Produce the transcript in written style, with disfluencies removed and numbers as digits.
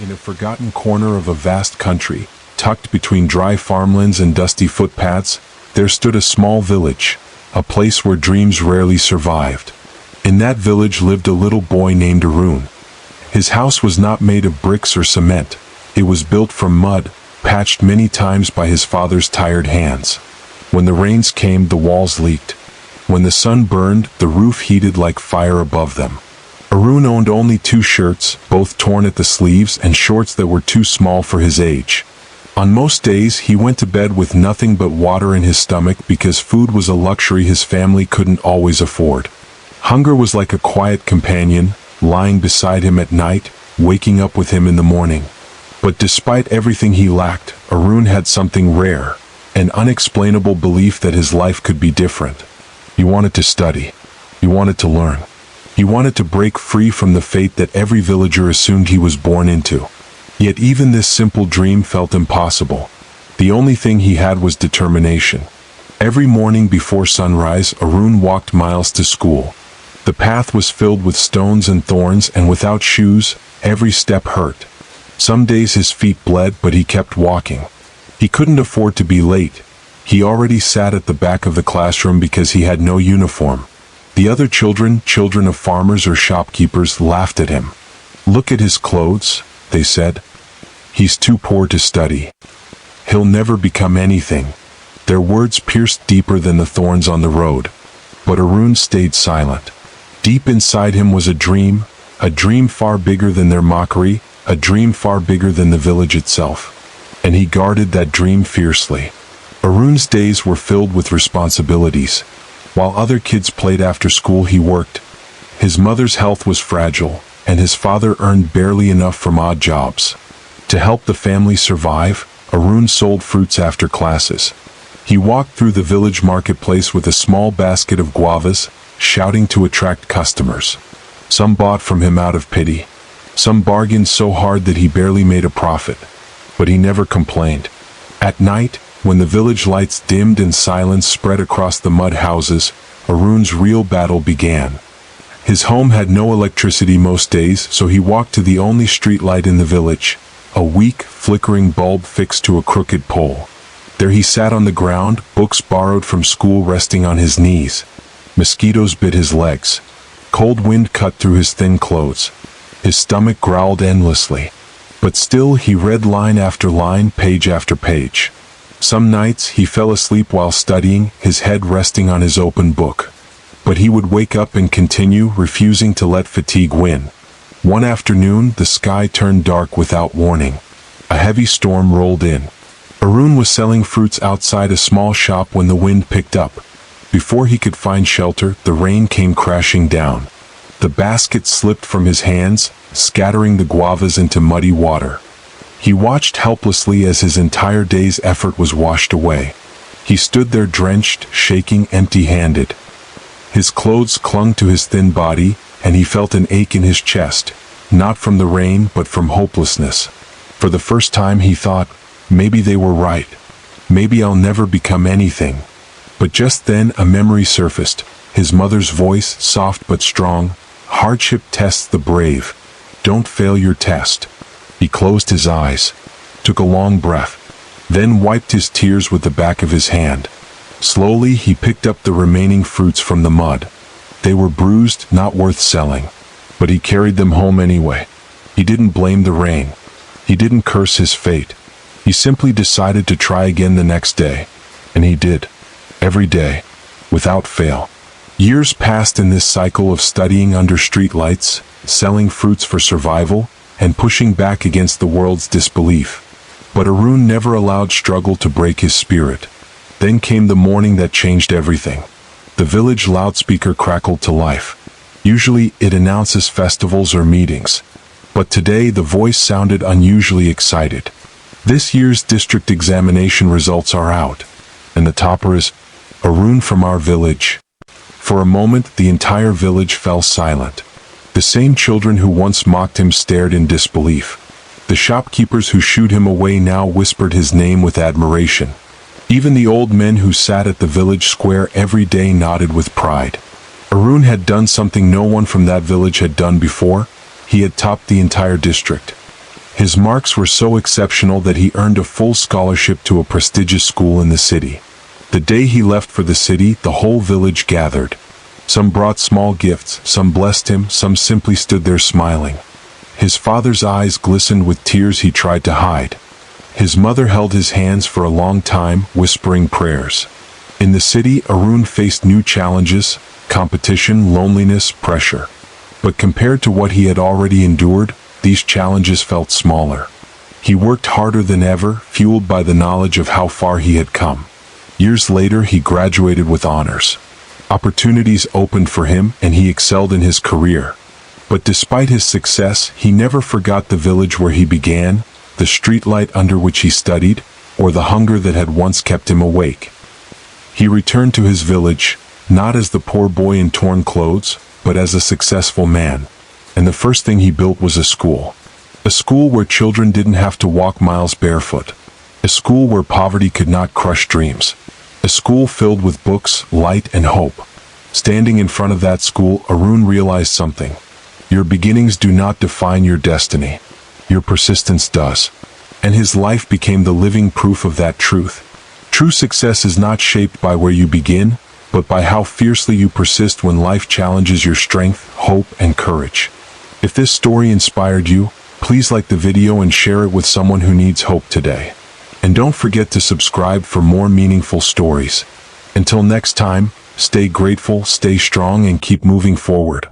In a forgotten corner of a vast country, tucked between dry farmlands and dusty footpaths, there stood a small village, a place where dreams rarely survived. In that village lived a little boy named Arun. His house was not made of bricks or cement. It was built from mud, patched many times by his father's tired hands. When the rains came, the walls leaked. When the sun burned, the roof heated like fire above them. Arun owned only 2 shirts, both torn at the sleeves, and shorts that were too small for his age. On most days, he went to bed with nothing but water in his stomach because food was a luxury his family couldn't always afford. Hunger was like a quiet companion, lying beside him at night, waking up with him in the morning. But despite everything he lacked, Arun had something rare, an unexplainable belief that his life could be different. He wanted to study. He wanted to learn. He wanted to break free from the fate that every villager assumed he was born into. Yet even this simple dream felt impossible. The only thing he had was determination. Every morning before sunrise, Arun walked miles to school. The path was filled with stones and thorns, and without shoes, every step hurt. Some days his feet bled, but he kept walking. He couldn't afford to be late. He already sat at the back of the classroom because he had no uniform. The other children of farmers or shopkeepers, laughed at him. "Look at his clothes," they said. "He's too poor to study. He'll never become anything." Their words pierced deeper than the thorns on the road. But Arun stayed silent. Deep inside him was a dream far bigger than their mockery, a dream far bigger than the village itself. And he guarded that dream fiercely. Arun's days were filled with responsibilities. While other kids played after school, he worked. His mother's health was fragile, and his father earned barely enough from odd jobs. To help the family survive, Arun sold fruits after classes. He walked through the village marketplace with a small basket of guavas, shouting to attract customers. Some bought from him out of pity. Some bargained so hard that he barely made a profit. But he never complained. At night, when the village lights dimmed and silence spread across the mud houses, Arun's real battle began. His home had no electricity most days, so he walked to the only street light in the village, a weak, flickering bulb fixed to a crooked pole. There he sat on the ground, books borrowed from school resting on his knees. Mosquitoes bit his legs. Cold wind cut through his thin clothes. His stomach growled endlessly. But still he read line after line, page after page. Some nights he fell asleep while studying, his head resting on his open book. But he would wake up and continue, refusing to let fatigue win. One afternoon, the sky turned dark without warning. A heavy storm rolled in. Arun was selling fruits outside a small shop when the wind picked up. Before he could find shelter, the rain came crashing down. The basket slipped from his hands, scattering the guavas into muddy water. He watched helplessly as his entire day's effort was washed away. He stood there drenched, shaking, empty-handed. His clothes clung to his thin body, and he felt an ache in his chest, not from the rain, but from hopelessness. For the first time he thought, maybe they were right. Maybe I'll never become anything. But just then a memory surfaced, his mother's voice, soft but strong. "Hardship tests the brave. Don't fail your test." He closed his eyes, took a long breath, then wiped his tears with the back of his hand. Slowly he picked up the remaining fruits from the mud. They were bruised, not worth selling. But he carried them home anyway. He didn't blame the rain. He didn't curse his fate. He simply decided to try again the next day. And he did. Every day, without fail. Years passed in this cycle of studying under streetlights, selling fruits for survival, and pushing back against the world's disbelief. But Arun never allowed struggle to break his spirit. Then came the morning that changed everything. The village loudspeaker crackled to life. Usually it announces festivals or meetings. But today the voice sounded unusually excited. This year's district examination results are out. And the topper is Arun from our village. For a moment the entire village fell silent. The same children who once mocked him stared in disbelief. The shopkeepers who shooed him away now whispered his name with admiration. Even the old men who sat at the village square every day nodded with pride. Arun had done something no one from that village had done before. He had topped the entire district. His marks were so exceptional that he earned a full scholarship to a prestigious school in the city. The day he left for the city, the whole village gathered. Some brought small gifts, some blessed him, some simply stood there smiling. His father's eyes glistened with tears he tried to hide. His mother held his hands for a long time, whispering prayers. In the city, Arun faced new challenges: competition, loneliness, pressure. But compared to what he had already endured, these challenges felt smaller. He worked harder than ever, fueled by the knowledge of how far he had come. Years later, he graduated with honors. Opportunities opened for him, and he excelled in his career. But despite his success, he never forgot the village where he began, the streetlight under which he studied, or the hunger that had once kept him awake. He returned to his village, not as the poor boy in torn clothes, but as a successful man. And the first thing he built was a school. A school where children didn't have to walk miles barefoot. A school where poverty could not crush dreams. A school filled with books, light, and hope. Standing in front of that school, Arun realized something. Your beginnings do not define your destiny. Your persistence does. And his life became the living proof of that truth. True success is not shaped by where you begin, but by how fiercely you persist when life challenges your strength, hope, and courage. If this story inspired you, please like the video and share it with someone who needs hope today. And don't forget to subscribe for more meaningful stories. Until next time, stay grateful, stay strong, and keep moving forward.